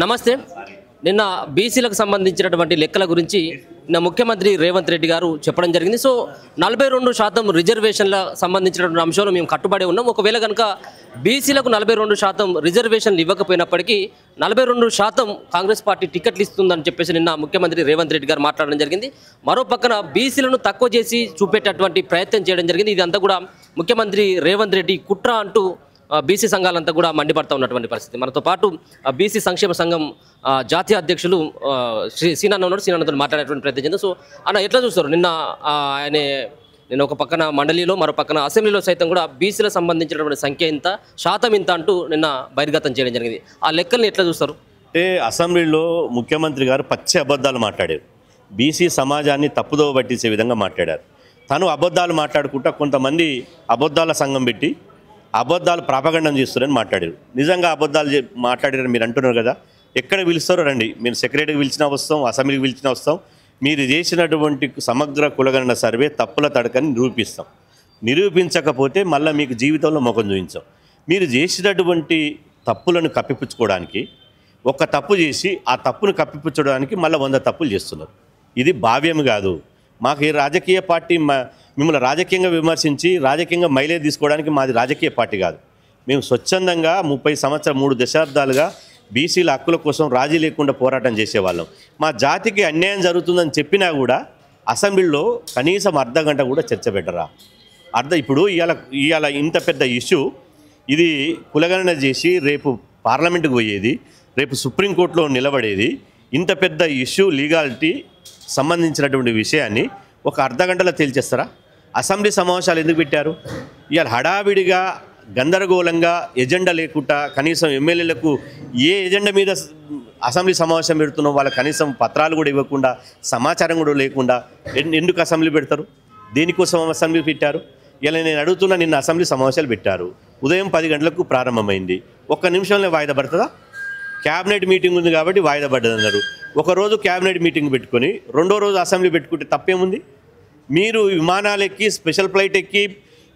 నమస్తే. నిన్న బీసీలకు సంబంధించినటువంటి లెక్కల గురించి నిన్న ముఖ్యమంత్రి రేవంత్ రెడ్డి గారు చెప్పడం జరిగింది. సో 42% రిజర్వేషన్ల సంబంధించినటువంటి అంశంలో మేము కట్టుబడి ఉన్నాం. ఒకవేళ కనుక బీసీలకు 42% రిజర్వేషన్లు ఇవ్వకపోయినప్పటికీ 42% కాంగ్రెస్ పార్టీ టికెట్లు ఇస్తుందని చెప్పేసి నిన్న ముఖ్యమంత్రి రేవంత్ రెడ్డి గారు మాట్లాడడం జరిగింది. మరో పక్కన బీసీలను తక్కువ చేసి చూపేటటువంటి ప్రయత్నం చేయడం జరిగింది. ఇదంతా కూడా ముఖ్యమంత్రి రేవంత్ రెడ్డి కుట్ర అంటూ బీసీ సంఘాలంతా కూడా మండిపడుతూ ఉన్నటువంటి పరిస్థితి. మనతో పాటు బీసీ సంక్షేమ సంఘం జాతీయ అధ్యక్షులు సీనన్న ఉన్నారు. సీనన్నతో మాట్లాడేటువంటి ప్రయత్నం చేద్దాం. సో అన్న ఎట్లా చూస్తారు? నిన్న ఒక పక్కన మండలిలో మరో పక్కన అసెంబ్లీలో సైతం కూడా బీసీలకు సంబంధించినటువంటి సంఖ్య ఇంత శాతం ఇంత అంటూ నిన్న బహిర్గతం చేయడం జరిగింది. ఆ లెక్కల్ని ఎట్లా చూస్తారు? అంటే అసెంబ్లీలో ముఖ్యమంత్రి గారు పచ్చి అబద్ధాలు మాట్లాడారు. బీసీ సమాజాన్ని తప్పుదోవ పట్టించే విధంగా మాట్లాడారు. తను అబద్ధాలు మాట్లాడుకుంటా కొంతమంది అబద్ధాల సంఘం పెట్టి అబద్ధాలు ప్రాపగండం చేస్తారని మాట్లాడారు. నిజంగా అబద్ధాలు మాట్లాడారని మీరు అంటున్నారు కదా, ఎక్కడ పిలుస్తారో రండి. మీరు సెక్రటరీకి పిలిచినా వస్తాం, అసెంబ్లీకి పిలిచినా వస్తాం. మీరు చేసినటువంటి సమగ్ర కులగణన సర్వే తప్పుల తడకని నిరూపిస్తాం. నిరూపించకపోతే మళ్ళీ మీకు జీవితంలో ముఖం చూపించాం. మీరు చేసినటువంటి తప్పులను కప్పిపుచ్చుకోవడానికి ఒక తప్పు చేసి ఆ తప్పును కప్పిపుచ్చడానికి మళ్ళీ 100 తప్పులు చేస్తున్నారు. ఇది భావ్యం కాదు. మాకు ఈ రాజకీయ పార్టీ మిమ్మల్ని రాజకీయంగా విమర్శించి రాజకీయంగా మైలేజ్ తీసుకోవడానికి మాది రాజకీయ పార్టీ కాదు. మేము స్వచ్ఛందంగా 30 సంవత్సరాలు 3 దశాబ్దాలుగా బీసీల హక్కుల కోసం రాజీ లేకుండా పోరాటం చేసేవాళ్ళం. మా జాతికి అన్యాయం జరుగుతుందని చెప్పినా కూడా అసెంబ్లీలో కనీసం అర్ధగంట కూడా చర్చ పెట్టరా? ఇప్పుడు ఇవాళ ఇంత పెద్ద ఇష్యూ, ఇది కులగణన చేసి రేపు పార్లమెంటుకు పోయేది, రేపు సుప్రీంకోర్టులో నిలబడేది, ఇంత పెద్ద ఇష్యూ లీగాలిటీ సంబంధించినటువంటి విషయాన్ని ఒక అర్ధగంటలో తేల్చేస్తారా? అసెంబ్లీ సమావేశాలు ఎందుకు పెట్టారు? ఇవాళ హడావిడిగా గందరగోళంగా ఎజెండా లేకుండా కనీసం ఎమ్మెల్యేలకు ఏ ఎజెండా మీద అసెంబ్లీ సమావేశం పెడుతున్నాం వాళ్ళకి కనీసం పత్రాలు కూడా ఇవ్వకుండా సమాచారం కూడా లేకుండా ఎందుకు అసెంబ్లీ పెడతారు? దేనికోసం అసెంబ్లీ పెట్టారు? ఇలా నేను అడుగుతున్నా. నిన్న అసెంబ్లీ సమావేశాలు పెట్టారు. ఉదయం 10 గంటలకు ప్రారంభమైంది. 1 నిమిషంలో వాయిదా పడుతుందా? క్యాబినెట్ మీటింగ్ ఉంది కాబట్టి వాయిదా పడ్డదన్నారు. ఒకరోజు క్యాబినెట్ మీటింగ్ పెట్టుకొని రెండో రోజు అసెంబ్లీ పెట్టుకుంటే తప్పేముంది? మీరు విమానాలు ఎక్కి స్పెషల్ ఫ్లైట్ ఎక్కి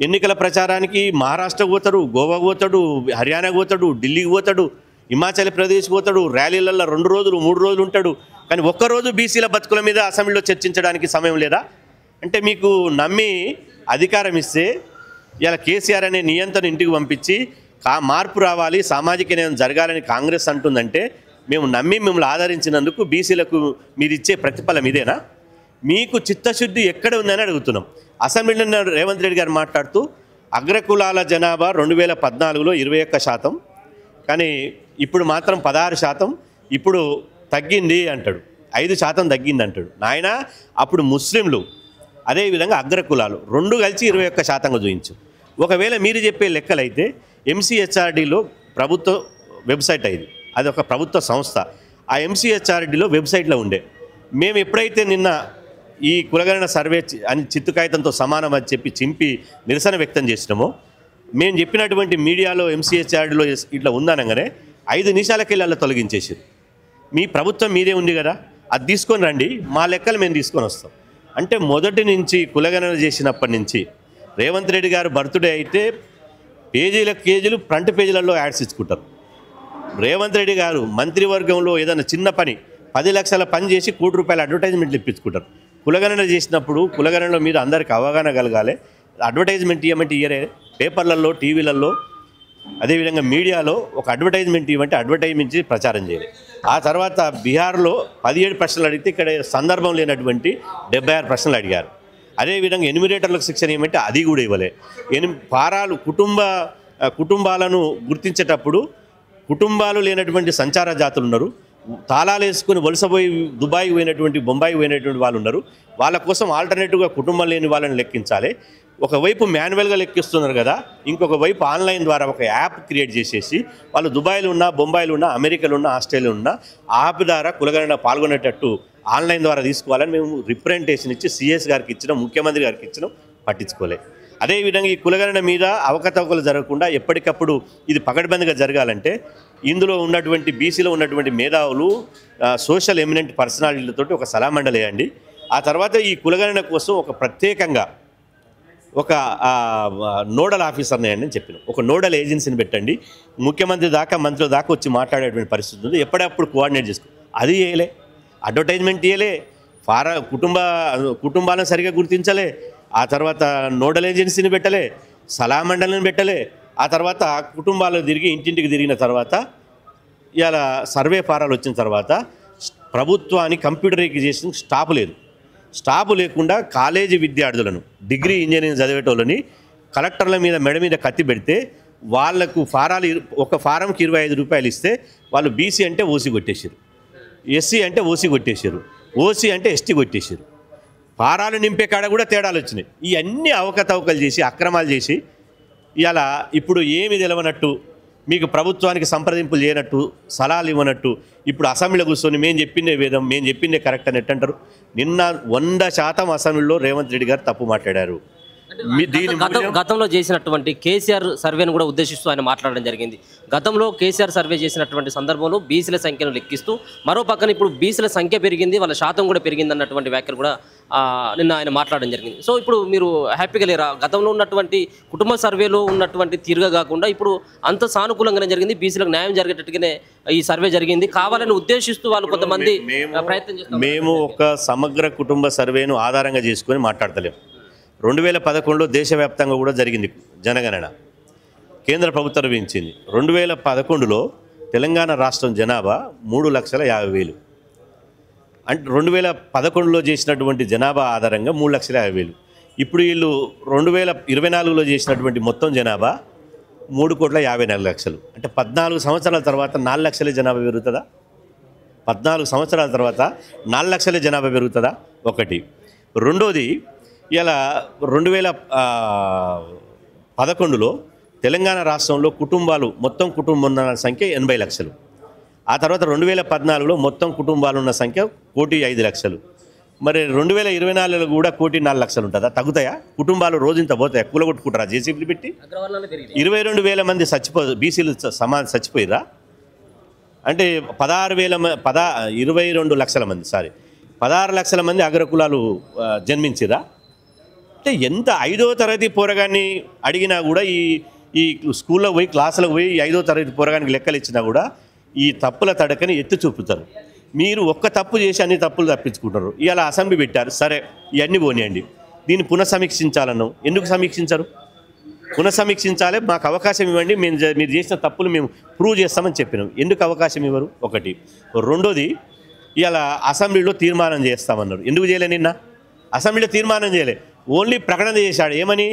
ఎన్నికల ప్రచారానికి మహారాష్ట్రకు పోతాడు, గోవాకు పోతాడు, హర్యానాకు పోతాడు, ఢిల్లీకి పోతాడు, హిమాచల్ ప్రదేశ్ పోతాడు, ర్యాలీలలో 2 రోజులు 3 రోజులు ఉంటాడు. కానీ ఒక్కరోజు బీసీల బతుకుల మీద అసెంబ్లీలో చర్చించడానికి సమయం లేదా? అంటే మీకు నమ్మి అధికారం ఇస్తే ఇలా కేసీఆర్ అనే నియంత్రణ ఇంటికి పంపించి మార్పు రావాలి, సామాజిక న్యాయం జరగాలని కాంగ్రెస్ అంటుందంటే మేము నమ్మి మిమ్మల్ని ఆదరించినందుకు బీసీలకు మీరు ఇచ్చే ప్రతిఫలం ఇదేనా? మీకు చిత్తశుద్ధి ఎక్కడ ఉందని అడుగుతున్నాం. అసెంబ్లీలో రేవంత్ రెడ్డి గారు మాట్లాడుతూ అగ్రకులాల జనాభా 2014లో 21%, కానీ ఇప్పుడు మాత్రం 16%, ఇప్పుడు తగ్గింది అంటాడు. 5% తగ్గింది అంటాడు. నాయన అప్పుడు ముస్లింలు అదేవిధంగా అగ్రకులాలు 2 కలిసి 21%గా చూపించు. ఒకవేళ మీరు చెప్పే లెక్కలైతే ఎంసీహెచ్ఆర్డీలో ప్రభుత్వ వెబ్సైట్ అయింది, అది ఒక ప్రభుత్వ సంస్థ. ఆ ఎంసీహెచ్ఆర్డీలో వెబ్సైట్లో ఉండే మేము ఎప్పుడైతే నిన్న ఈ కులగణన సర్వే అని చిత్తు కాగితంతో సమానం అని చెప్పి చింపి నిరసన వ్యక్తం చేసినామో, మేము చెప్పినటువంటి మీడియాలో ఎంసీహెచ్ఆర్డీలో ఇట్లా ఉందనగానే 5 నిమిషాలకెళ్ళి అలా తొలగించేసారు. మీ ప్రభుత్వం మీదే ఉంది కదా, అది తీసుకొని రండి, మా లెక్కలు మేము తీసుకొని వస్తాం అంటే మొదటి నుంచి కులగణన చేసినప్పటి నుంచి రేవంత్ రెడ్డి గారు బర్త్డే అయితే కేజీలు ఫ్రంట్ పేజీలలో యాడ్స్ ఇచ్చుకుంటారు. రేవంత్ రెడ్డి గారు మంత్రివర్గంలో ఏదైనా చిన్న పని 10 లక్షల పని చేసి ₹1,00,00,000 అడ్వర్టైజ్మెంట్లు ఇప్పించుకుంటారు. కులగణన చేసినప్పుడు కులగణనలో మీరు అందరికీ అవగాహన కలగాలి. అడ్వర్టైజ్మెంట్ ఇవ్వమంటే ఇయ్యరే. పేపర్లలో, టీవీలలో, అదేవిధంగా మీడియాలో ఒక అడ్వర్టైజ్మెంట్ ఇవ్వమంటే అడ్వర్టైజ్మెంట్ చేసి ప్రచారం చేయాలి. ఆ తర్వాత బీహార్లో 17 ప్రశ్నలు అడిగితే ఇక్కడ సందర్భం లేనటువంటి 76 ప్రశ్నలు అడిగారు. అదేవిధంగా ఎన్యూమరేటర్లకు శిక్షణ ఇవ్వమంటే అది కూడా ఇవ్వలే. కుటుంబాలను గుర్తించేటప్పుడు కుటుంబాలు లేనటువంటి సంచార జాతులు ఉన్నారు, తాళాలు వేసుకుని వలసపోయి దుబాయ్ పోయినటువంటి, బొంబాయి పోయినటువంటి వాళ్ళు ఉన్నారు. వాళ్ళ కోసం ఆల్టర్నేటివ్గా కుటుంబం లేని వాళ్ళని లెక్కించాలి. ఒకవైపు మాన్యువల్గా లెక్కిస్తున్నారు కదా, ఇంకొక వైపు ఆన్లైన్ ద్వారా ఒక యాప్ క్రియేట్ చేసేసి వాళ్ళు దుబాయ్లో ఉన్నా, బొంబాయిలో ఉన్నా, అమెరికాలో ఉన్నా, ఆస్ట్రేలియాలో ఉన్నా యాప్ ద్వారా కులగణన పాల్గొనేటట్టు ఆన్లైన్ ద్వారా తీసుకోవాలని మేము రిప్రజెంటేషన్ ఇచ్చి సీఎస్ గారికి ఇచ్చినాం, ముఖ్యమంత్రి గారికి ఇచ్చినాం, పట్టించుకోలే. అదేవిధంగా ఈ కులగణన మీద అవకతవకలు జరగకుండా ఎప్పటికప్పుడు ఇది పకడ్బందీగా జరగాలంటే ఇందులో ఉన్నటువంటి బీసీలో ఉన్నటువంటి మేధావులు, సోషల్ ఎమినెంట్ పర్సనాలిటీలతోటి ఒక సలహా మండలి వేయండి. ఆ తర్వాత ఈ కులగణన కోసం ఒక ప్రత్యేకంగా ఒక నోడల్ ఆఫీసర్ని అని చెప్పిన ఒక నోడల్ ఏజెన్సీని పెట్టండి, ముఖ్యమంత్రి దాకా మంత్రుల దాకా వచ్చి మాట్లాడేటువంటి పరిస్థితి ఉంది, ఎప్పుడప్పుడు కోఆర్డినేట్ చేసుకో. అది చేయలే, అడ్వర్టైజ్మెంట్ ఇవ్వలే, కుటుంబాలను సరిగా గుర్తించలే, ఆ తర్వాత నోడల్ ఏజెన్సీని పెట్టలే, సలహా మండలిని పెట్టలే, ఆ తర్వాత కుటుంబాలు తిరిగి ఇంటింటికి తిరిగిన తర్వాత ఇలా సర్వే ఫారాలు వచ్చిన తర్వాత ప్రభుత్వాన్ని కంప్యూటరైజేషన్ స్టాప్ లేకుండా కాలేజీ విద్యార్థులను డిగ్రీ ఇంజనీరింగ్ చదివేటోళ్ళని కలెక్టర్ల మీద మెడ మీద కత్తి పెడితే వాళ్లకు ఒక ఫారంకి 25 రూపాయలు ఇస్తే వాళ్ళు బీసీ అంటే ఓసీ కొట్టేశారు, ఎస్సీ అంటే ఓసీ కొట్టేశారు, ఓసీ అంటే ఎస్టీ కొట్టేశారు. ఫారాలు నింపే కాడ కూడా తేడాలు వచ్చినాయి. ఇవన్నీ అవకతవకలు చేసి అక్రమాలు చేసి ఇలా ఇప్పుడు ఏమి తెలవనట్టు, మీకు ప్రభుత్వానికి సంప్రదింపులు చేయనట్టు, సలహాలు ఇవ్వనట్టు, ఇప్పుడు అసెంబ్లీలో కూర్చొని మేము చెప్పిందే వేదం, మేము చెప్పిందే కరెక్ట్ అని ఎట్టంటారు. నిన్న 100% అసెంబ్లీలో రేవంత్ రెడ్డి గారు తప్పు మాట్లాడారు. గతంలో చేసినటువంటి కేసీఆర్ సర్వేను కూడా ఉద్దేశిస్తూ ఆయన మాట్లాడడం జరిగింది. గతంలో కేసీఆర్ సర్వే చేసినటువంటి సందర్భంలో బీసీల సంఖ్యను లెక్కిస్తూ మరో పక్కన ఇప్పుడు బీసీల సంఖ్య పెరిగింది, వాళ్ళ శాతం కూడా పెరిగింది అన్నటువంటి వ్యాఖ్యలు కూడా నిన్న ఆయన మాట్లాడడం జరిగింది. సో ఇప్పుడు మీరు హ్యాపీగా లేరా? గతంలో ఉన్నటువంటి కుటుంబ సర్వేలో ఉన్నటువంటి తీరుగా కాకుండా ఇప్పుడు అంత సానుకూలంగానే జరిగింది, బీసీలకు న్యాయం జరిగేటట్టుగానే ఈ సర్వే జరిగింది, కావాలని ఉద్దేశిస్తూ వాళ్ళు కొంతమంది ప్రయత్నం చేస్తారు. మేము ఒక సమగ్ర కుటుంబ సర్వేను ఆధారంగా చేసుకొని మాట్లాడతలేము. 2011లో దేశవ్యాప్తంగా కూడా జరిగింది జనగణన, కేంద్ర ప్రభుత్వం నిర్వహించింది. 2011లో తెలంగాణ రాష్ట్రం జనాభా 3,50,000. అంటే 2011లో చేసినటువంటి జనాభా ఆధారంగా 3,50,000. ఇప్పుడు వీళ్ళు 2024లో చేసినటువంటి మొత్తం జనాభా 3,54,00,000. అంటే 14 సంవత్సరాల తర్వాత 4 లక్షల జనాభా పెరుగుతుందా? 14 సంవత్సరాల తర్వాత 4 లక్షల జనాభా పెరుగుతుందా? ఒకటి. రెండోది, ఇలా 2011లో తెలంగాణ రాష్ట్రంలో మొత్తం కుటుంబం సంఖ్య 80 లక్షలు. ఆ తర్వాత 2014లో మొత్తం కుటుంబాలు ఉన్న సంఖ్య 1,05,00,000. మరి 2024లో కూడా 1,04,00,000 ఉంటుందా? తగ్గుతాయా? కుటుంబాలు రోజుంత పోతాయా? కూలగొట్టుకుంటారా జేసీబీలు పెట్టి? 22,000 మంది బీసీలు చచ్చిపోయిరా? అంటే 22 లక్షల మంది 16 లక్షల మంది అగ్రకులాలు జన్మించిరా? అంటే ఎంత 5వ తరగతి పోరగాన్ని అడిగినా కూడా ఈ స్కూల్లో పోయి క్లాసులకు పోయి 5వ తరగతి పోరగానికి లెక్కలు ఇచ్చినా కూడా ఈ తప్పుల తడకని ఎత్తి చూపుతారు. మీరు ఒక్క తప్పు చేసి అన్ని తప్పులు తప్పించుకుంటారు. ఇలా అసెంబ్లీ పెట్టారు, సరే ఇవన్నీ పోనీయండి, దీన్ని పునఃసమీక్షించాలను. ఎందుకు సమీక్షించరు? పునఃసమీక్షించాలి, మాకు అవకాశం ఇవ్వండి, మీరు చేసిన తప్పులు మేము ప్రూవ్ చేస్తామని చెప్పినాం. ఎందుకు అవకాశం ఇవ్వరు? ఒకటి. రెండోది, ఇలా అసెంబ్లీలో తీర్మానం చేస్తామన్నారు. ఎందుకు చేయలే? నిన్న అసెంబ్లీలో తీర్మానం చేయలే, ఓన్లీ ప్రకటన చేశాడు. ఏమని?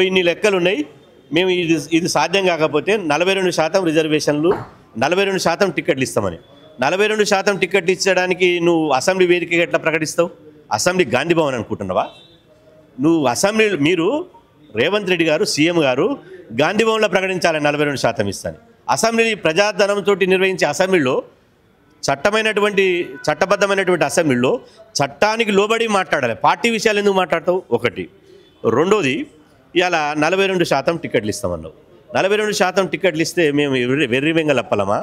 ఇన్ని లెక్కలు ఉన్నాయి, మేము ఇది సాధ్యం కాకపోతే 42% రిజర్వేషన్లు, 42% టికెట్లు ఇస్తామని. 42% టికెట్లు ఇచ్చడానికి నువ్వు అసెంబ్లీ వేదికగా ఎట్లా ప్రకటిస్తావు? అసెంబ్లీ గాంధీ భవన్ అనుకుంటున్నావా నువ్వు? మీరు రేవంత్ రెడ్డి గారు సీఎం గారు గాంధీ భవన్లో ప్రకటించాలని 42% ఇస్తాను. అసెంబ్లీ ప్రజాధనంతో నిర్వహించే అసెంబ్లీలో చట్టబద్ధమైనటువంటి అసెంబ్లీలో చట్టానికి లోబడి మాట్లాడాలి. పార్టీ విషయాలు ఎందుకు మాట్లాడతావు? ఒకటి. రెండోది, ఇలా 42% టికెట్లు ఇస్తామన్నావు. 42% టికెట్లు ఇస్తే మేము వెర్రి వెంగళప్పలమా?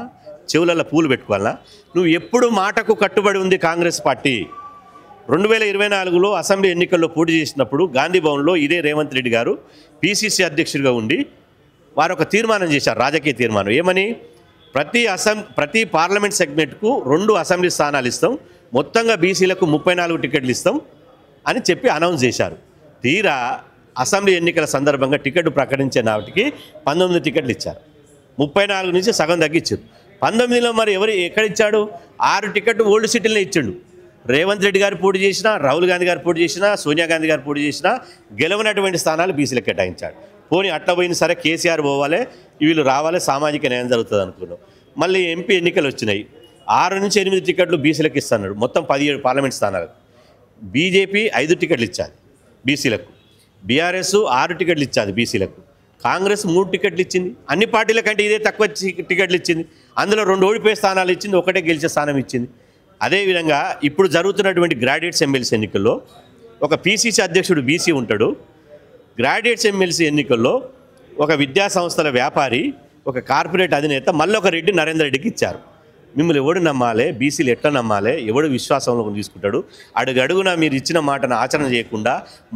చెవులలో పూలు పెట్టుకోవాలనా? నువ్వు ఎప్పుడు మాటకు కట్టుబడి ఉంది కాంగ్రెస్ పార్టీ. 2024లో అసెంబ్లీ ఎన్నికల్లో పోటీ చేసినప్పుడు గాంధీ భవన్లో ఇదే రేవంత్ రెడ్డి గారు పిసిసి అధ్యక్షుడిగా ఉండి వారు ఒక తీర్మానం చేశారు, రాజకీయ తీర్మానం. ఏమని? ప్రతి పార్లమెంట్ సెగ్మెంట్కు 2 అసెంబ్లీ స్థానాలు ఇస్తాం, మొత్తంగా బీసీలకు 34 టికెట్లు ఇస్తాం అని చెప్పి అనౌన్స్ చేశారు. తీరా అసెంబ్లీ ఎన్నికల సందర్భంగా టికెట్ ప్రకటించే నాటికి 19 టికెట్లు ఇచ్చారు. 34 నుంచి సగం తగ్గించారు. 19లో మరి ఎక్కడిచ్చాడు? 6 టికెట్లు ఓల్డ్ సిటీలో ఇచ్చిండు. రేవంత్ రెడ్డి గారు పోటీ చేసినా, రాహుల్ గాంధీ గారు పోటీ చేసినా, సోనియా గాంధీ గారు పోటీ చేసినా గెలవనటువంటి స్థానాలు బీసీలకు కేటాయించాడు. పోనీ అట్లా పోయిన సరే, కేసీఆర్ పోవాలి, వీళ్ళు రావాలి, సామాజిక న్యాయం జరుగుతుంది అనుకున్నాం. మళ్ళీ ఎంపీ ఎన్నికలు వచ్చినాయి, 6 నుంచి 8 టికెట్లు బీసీలకు ఇస్తున్నాడు, మొత్తం 17 పార్లమెంట్ స్థానాలకు. బీజేపీ 5 టికెట్లు ఇచ్చాది బీసీలకు, బీఆర్ఎస్ 6 టికెట్లు ఇచ్చాది బీసీలకు, కాంగ్రెస్ 3 టికెట్లు ఇచ్చింది. అన్ని పార్టీల కంటే ఇదే తక్కువ టికెట్లు ఇచ్చింది. అందులో 2 ఓడిపోయే స్థానాలు ఇచ్చింది, 1 గెలిచే స్థానం ఇచ్చింది. అదేవిధంగా ఇప్పుడు జరుగుతున్నటువంటి గ్రాడ్యుయేట్స్ ఎమ్మెల్సీ ఎన్నికల్లో ఒక పీసీసీ అధ్యక్షుడు బీసీ ఉంటాడు. గ్రాడ్యుయేట్స్ ఎమ్మెల్సీ ఎన్నికల్లో ఒక విద్యా సంస్థల వ్యాపారి, ఒక కార్పొరేట్ అధినేత మళ్ళొక రెడ్డి నరేందర్ రెడ్డికి ఇచ్చారు. మిమ్మల్ని ఎవడు నమ్మాలి, బీసీలు ఎట్లా నమ్మాలి, ఎవడు విశ్వాసంలో తీసుకుంటాడు? అడుగడుగునా మీరు ఇచ్చిన మాటను ఆచరణ చేయకుండా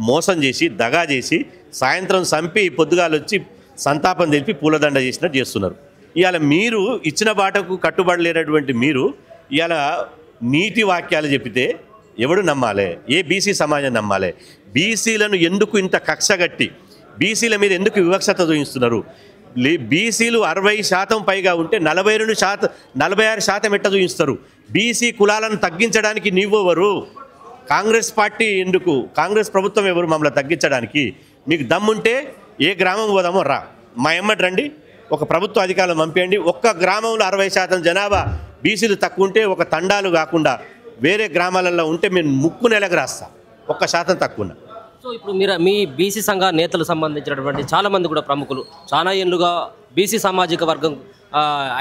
మోసం చేసి దగా చేసి సాయంత్రం చంపి పొద్దుగాలు వచ్చి సంతాపం తెలిపి పూలదండ చేసినట్టు చేస్తున్నారు. ఇవాళ మీరు ఇచ్చిన బాటకు కట్టుబడలేనటువంటి మీరు ఇవాళ నీతి వాక్యాలు చెప్పితే ఎవడు నమ్మాలి? ఏ బీసీ సమాజం నమ్మాలి? బీసీలను ఎందుకు ఇంత కక్షగట్టి బీసీల మీద ఎందుకు వివక్షత చూపిస్తున్నారు? బీసీలు 60% పైగా ఉంటే 46% ఎట్ట చూపిస్తారు? బీసీ కులాలను తగ్గించడానికి నీవెవరు? కాంగ్రెస్ పార్టీ ఎందుకు? కాంగ్రెస్ ప్రభుత్వం ఎవరు మమ్మల్ని తగ్గించడానికి? మీకు దమ్ముంటే ఏ గ్రామం పోదామో రా, మా ఎమ్మటి రండి, ఒక ప్రభుత్వ అధికారులు పంపేయండి. ఒక్క గ్రామంలో 60% జనాభా బీసీలు తక్కువ ఉంటే ఒక తండాలు కాకుండా వేరే గ్రామాలలో ఉంటే మేము ముక్కు నెలకు రాస్తాం 1% తక్కువ. సో ఇప్పుడు మీరు మీ బీసీ సంఘ నేతలు సంబంధించినటువంటి చాలామంది కూడా ప్రముఖులు చాలా ఏళ్ళుగా బీసీ సామాజిక వర్గం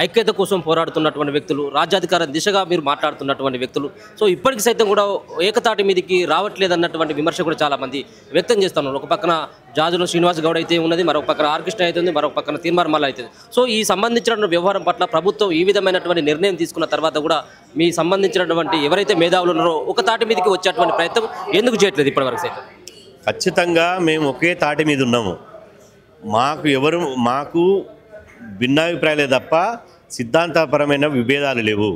ఐక్యత కోసం పోరాడుతున్నటువంటి వ్యక్తులు, రాజ్యాధికారం దిశగా మీరు మాట్లాడుతున్నటువంటి వ్యక్తులు. సో ఇప్పటికి సైతం కూడా ఏకతాటి మీదకి రావట్లేదు అన్నటువంటి విమర్శ కూడా చాలామంది వ్యక్తం చేస్తున్నారు. ఒక పక్కన జాజుల శ్రీనివాస్ గౌడ్ అయితే ఉన్నది, మరొక పక్కన ఆర్ కృష్ణ అవుతుంది, మరొక పక్కన తీర్మార్ మల్ల అవుతుంది. సో ఈ సంబంధించిన వ్యవహారం పట్ల ప్రభుత్వం ఈ విధమైనటువంటి నిర్ణయం తీసుకున్న తర్వాత కూడా మీ సంబంధించినటువంటి ఎవరైతే మేధావులు ఉన్నారో ఒక తాటి మీదకి వచ్చేటువంటి ప్రయత్నం ఎందుకు చేయట్లేదు ఇప్పటివరకు సైతం? ఖచ్చితంగా మేము ఒకే తాటి మీద ఉన్నాము. మాకు భిన్నాభిప్రాయాలే తప్ప సిద్ధాంతపరమైన విభేదాలు లేవు.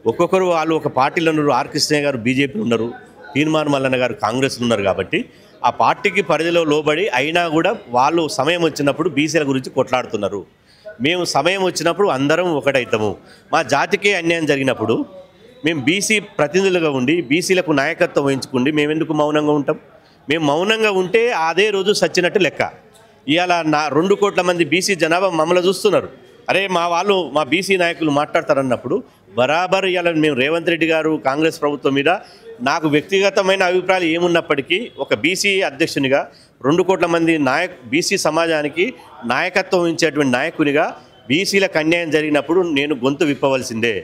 ఒక్కొక్కరు వాళ్ళు ఒక పార్టీలో ఉన్నారు. ఆర్ కృష్ణయ్య గారు బీజేపీ ఉన్నారు, తీర్మార్ మల్లన్న గారు కాంగ్రెస్లో ఉన్నారు. కాబట్టి ఆ పార్టీకి పరిధిలో లోబడి అయినా కూడా వాళ్ళు సమయం వచ్చినప్పుడు బీసీల గురించి కొట్లాడుతున్నారు. మేము సమయం వచ్చినప్పుడు అందరం ఒకటైతాము. మా జాతికే అన్యాయం జరిగినప్పుడు మేము బీసీ ప్రతినిధులుగా ఉండి బీసీలకు నాయకత్వం వహించుకుండి మేము ఎందుకు మౌనంగా ఉంటాం? మేము మౌనంగా ఉంటే అదే రోజు సచ్చినట్టు లెక్క. ఇవాళ 2 కోట్ల మంది బీసీ జనాభా మమ్మల్ని చూస్తున్నారు. అరే మా బీసీ నాయకులు మాట్లాడతారన్నప్పుడు బరాబర్ ఇవాళ మేము రేవంత్ రెడ్డి గారు కాంగ్రెస్ ప్రభుత్వం మీద నాకు వ్యక్తిగతమైన అభిప్రాయాలు ఏమున్నప్పటికీ ఒక బీసీ అధ్యక్షునిగా 2 కోట్ల మంది బీసీ సమాజానికి నాయకత్వం వహించేటువంటి నాయకునిగా బీసీలకు అన్యాయం జరిగినప్పుడు నేను గొంతు విప్పవలసిందే,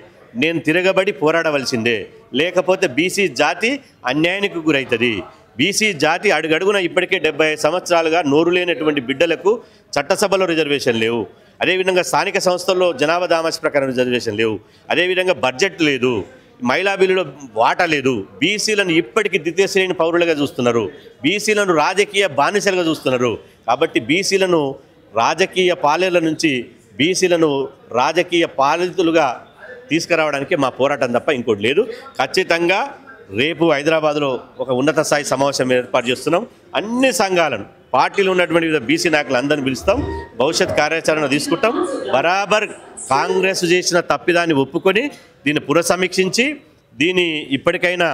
నేను తిరగబడి పోరాడవలసిందే. లేకపోతే బీసీ జాతి అన్యాయానికి గురవుతుంది. బీసీ జాతి అడుగడుగున ఇప్పటికే 75 సంవత్సరాలుగా నోరు లేనటువంటి బిడ్డలకు చట్టసభలో రిజర్వేషన్ లేవు. అదేవిధంగా స్థానిక సంస్థల్లో జనాభా దామాష ప్రకారం రిజర్వేషన్ లేవు. అదేవిధంగా బడ్జెట్ లేదు, మహిళా బిల్లులో వాటా లేదు. బీసీలను ఇప్పటికీ ద్వితీయ శ్రేణి పౌరులుగా చూస్తున్నారు. బీసీలను రాజకీయ బానిసలుగా చూస్తున్నారు. కాబట్టి బీసీలను రాజకీయ పాలనల నుంచి బీసీలను రాజకీయ పాలితులుగా తీసుకురావడానికి మా పోరాటం తప్ప ఇంకోటి లేదు. ఖచ్చితంగా రేపు హైదరాబాద్లో ఒక ఉన్నత స్థాయి సమావేశం ఏర్పాటు చేస్తున్నాం. అన్ని సంఘాలను పార్టీలో ఉన్నటువంటి వివిధ బీసీ నాయకులు అందరిని పిలుస్తాం. భవిష్యత్ కార్యాచరణ తీసుకుంటాం. బరాబర్ కాంగ్రెస్ చేసిన తప్పిదాన్ని ఒప్పుకొని దీన్ని పునఃసమీక్షించి దీన్ని ఇప్పటికైనా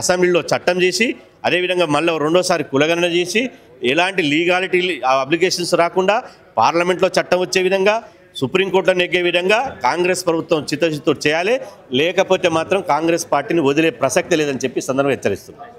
అసెంబ్లీలో చట్టం చేసి అదేవిధంగా మళ్ళీ రెండోసారి కులగణన చేసి ఎలాంటి లీగాలిటీ అప్లికేషన్స్ రాకుండా పార్లమెంట్లో చట్టం వచ్చే విధంగా సుప్రీంకోర్టులో నెగ్గే విధంగా కాంగ్రెస్ ప్రభుత్వం చిత్తశుద్ధితో చేయాలి. లేకపోతే మాత్రం కాంగ్రెస్ పార్టీని వదిలే ప్రసక్తి లేదని చెప్పి సందర్భంగా హెచ్చరిస్తున్నాం.